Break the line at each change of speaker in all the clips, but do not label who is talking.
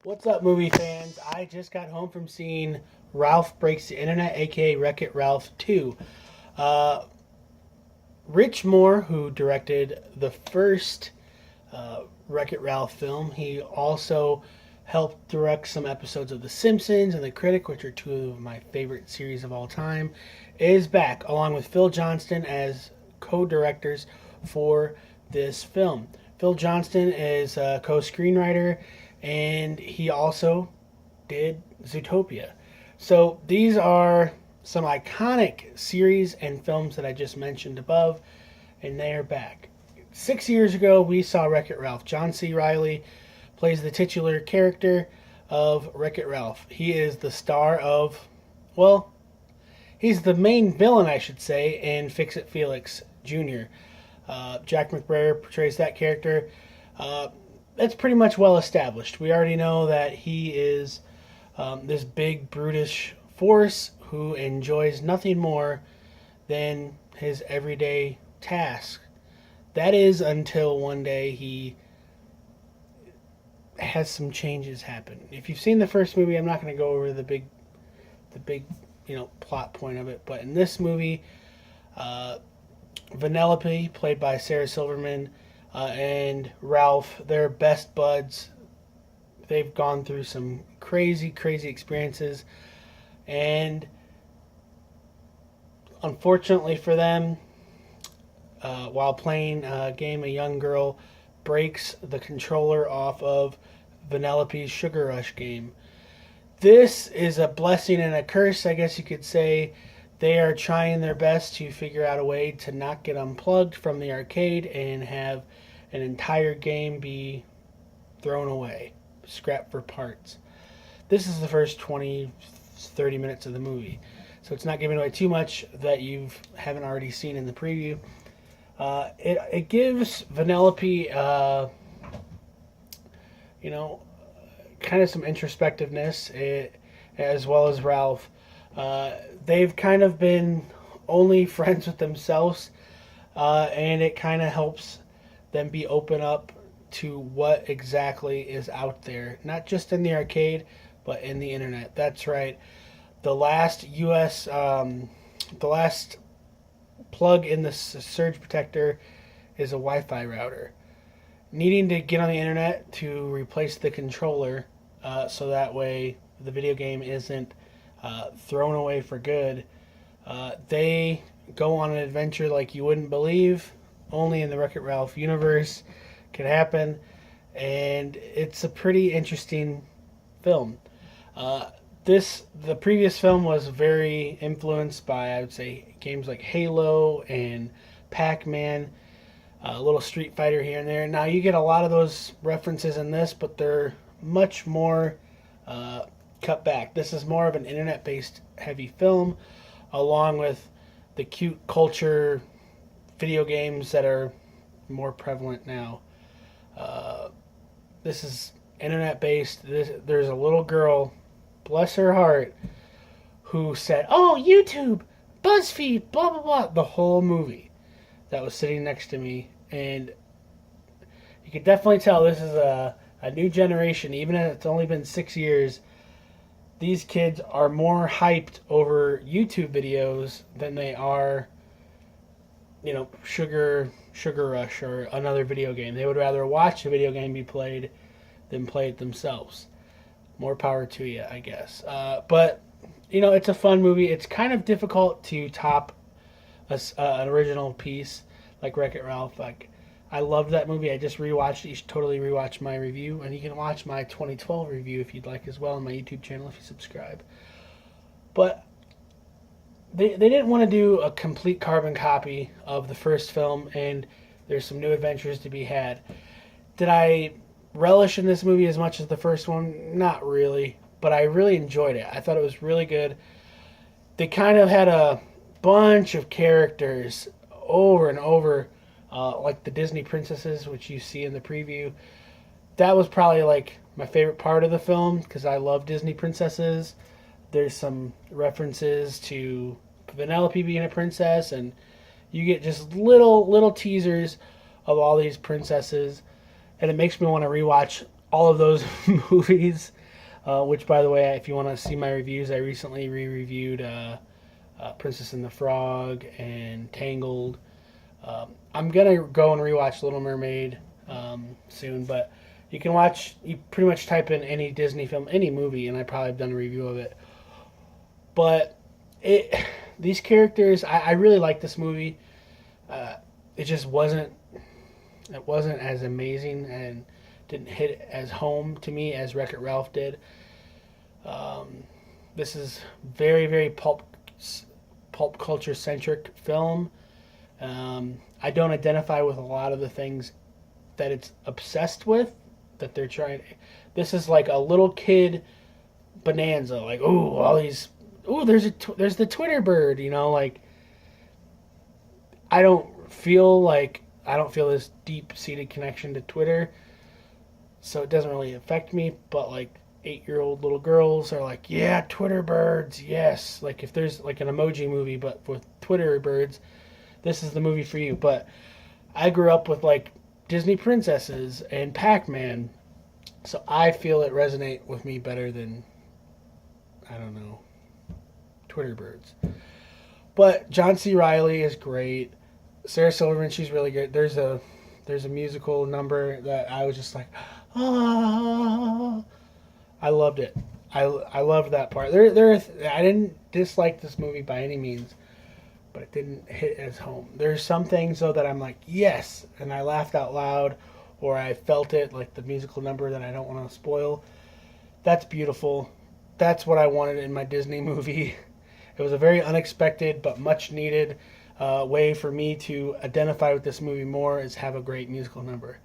What's up, movie fans? I just got home from seeing Ralph Breaks the Internet, aka Wreck-It Ralph 2. Uh, Rich Moore, who directed the first Wreck-It Ralph film, he also helped direct some episodes of The Simpsons and The Critic, which are two of my favorite series of all time, is back, along with Phil Johnston as co-directors for this film. Phil Johnston is a co-screenwriter, and he also did Zootopia. So these are some iconic series and films that I just mentioned above, and they are back. 6 years ago, we saw Wreck-It Ralph. John C. Reilly plays the titular character of Wreck-It Ralph. He is the star of, well, he's the main villain, I should say, in Fix-It Felix Jr. Jack McBrayer portrays that character. That's pretty much well established. We already know that he is this big, brutish force who enjoys nothing more than his everyday task. That is until one day he has some changes happen. If you've seen the first movie, I'm not going to go over the big, plot point of it. But in this movie, Vanellope, played by Sarah Silverman, and Ralph, they're best buds. They've gone through some crazy, crazy experiences. And unfortunately for them, while playing a game, a young girl breaks the controller off of Vanellope's Sugar Rush game. This is a blessing and a curse, I guess you could say. They are trying their best to figure out a way to not get unplugged from the arcade and have an entire game be thrown away, scrapped for parts. This is the first 20-30 minutes of the movie, so it's not giving away too much that you haven't already seen in the preview. It gives Vanellope, kind of some introspectiveness, as well as Ralph. They've kind of been only friends with themselves, and it kind of helps them be open up to what exactly is out there, not just in the arcade, but in the internet. That's right. The last the last plug in the surge protector is a Wi-Fi router. Needing to get on the internet to replace the controller, so that way the video game isn't thrown away for good. They go on an adventure like you wouldn't believe. Only in the Wreck-It Ralph universe could happen, and it's a pretty interesting film. The previous film was very influenced by, I would say, games like Halo and Pac-Man, a little Street Fighter here and there. Now you get a lot of those references in this, but they're much more cut back. This is more of an internet-based heavy film, along with the cute culture video games that are more prevalent now. This is internet-based. There's a little girl, bless her heart, who said, "Oh, YouTube, BuzzFeed, blah, blah, blah," the whole movie, that was sitting next to me. And you could definitely tell this is a new generation, even if it's only been 6 years. These kids are more hyped over YouTube videos than they are, Sugar Rush or another video game. They would rather watch a video game be played than play it themselves. More power to you, I guess. But it's a fun movie. It's kind of difficult to top an original piece like Wreck-It Ralph. Like, I loved that movie. I just rewatched it. You should totally rewatch my review, and you can watch my 2012 review if you'd like as well on my YouTube channel if you subscribe. But they didn't want to do a complete carbon copy of the first film, and there's some new adventures to be had. Did I relish in this movie as much as the first one? Not really, but I really enjoyed it. I thought it was really good. They kind of had a bunch of characters over and over, like the Disney princesses, which you see in the preview. That was probably like my favorite part of the film because I love Disney princesses. There's some references to Vanellope being a princess, and you get just little teasers of all these princesses, and it makes me want to rewatch all of those movies. Which, by the way, if you want to see my reviews, I recently re-reviewed Princess and the Frog and Tangled. I'm gonna go and rewatch Little Mermaid soon, but you can watch. You pretty much type in any Disney film, any movie, and I probably have done a review of it. But these characters, I really like this movie. It just wasn't. It wasn't as amazing and didn't hit as home to me as Wreck-It Ralph did. This is very, very pulp culture centric film. I don't identify with a lot of the things that it's obsessed with. That they're trying. This is like a little kid bonanza. Like, oh, all these. Oh, there's the Twitter bird. You know, like I don't feel this deep seated connection to Twitter, so it doesn't really affect me. But like 8-year-old little girls are like, yeah, Twitter birds, yes. Like if there's like an emoji movie but with Twitter birds, this is the movie for you. But I grew up with like Disney princesses and Pac-Man, so I feel it resonate with me better than, I don't know, Twitter birds. But John C. Reilly is great. Sarah Silverman, she's really good. There's a musical number that I was just like, ah. I loved it. I loved that part. I didn't dislike this movie by any means, but it didn't hit as home. There's some things though that I'm like, yes, and I laughed out loud, or I felt it, like the musical number that I don't want to spoil. That's beautiful. That's what I wanted in my Disney movie. It was a very unexpected but much needed way for me to identify with this movie more, is have a great musical number.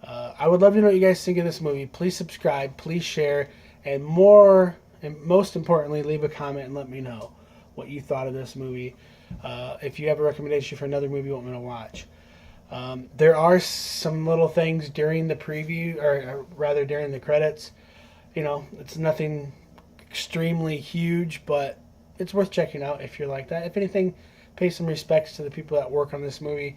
I would love to know what you guys think of this movie. Please subscribe, please share, and most importantly, leave a comment and let me know what you thought of this movie. If you have a recommendation for another movie you want me to watch. There are some little things during the preview, or rather during the credits. You know, it's nothing extremely huge, but it's worth checking out if you're like that. If anything, pay some respects to the people that work on this movie.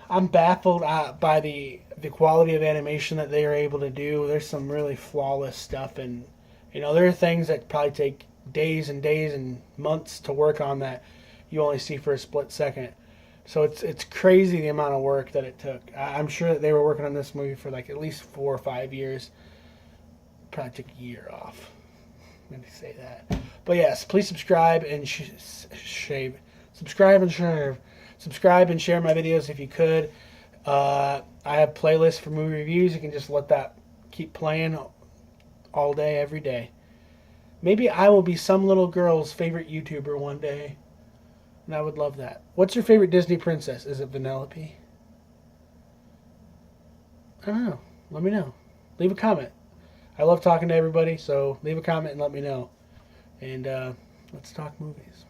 I'm baffled by the quality of animation that they are able to do. There's some really flawless stuff, and you know there are things that probably take days and days and months to work on that you only see for a split second. So it's crazy the amount of work that it took. I'm sure that they were working on this movie for like at least 4 or 5 years. Probably took a year off. Let me say that. But yes, please subscribe and subscribe and share. Subscribe and share my videos if you could. I have playlists for movie reviews. You can just let that keep playing all day, every day. Maybe I will be some little girl's favorite YouTuber one day. And I would love that. What's your favorite Disney princess? Is it Vanellope? I don't know. Let me know. Leave a comment. I love talking to everybody, so leave a comment and let me know. And let's talk movies.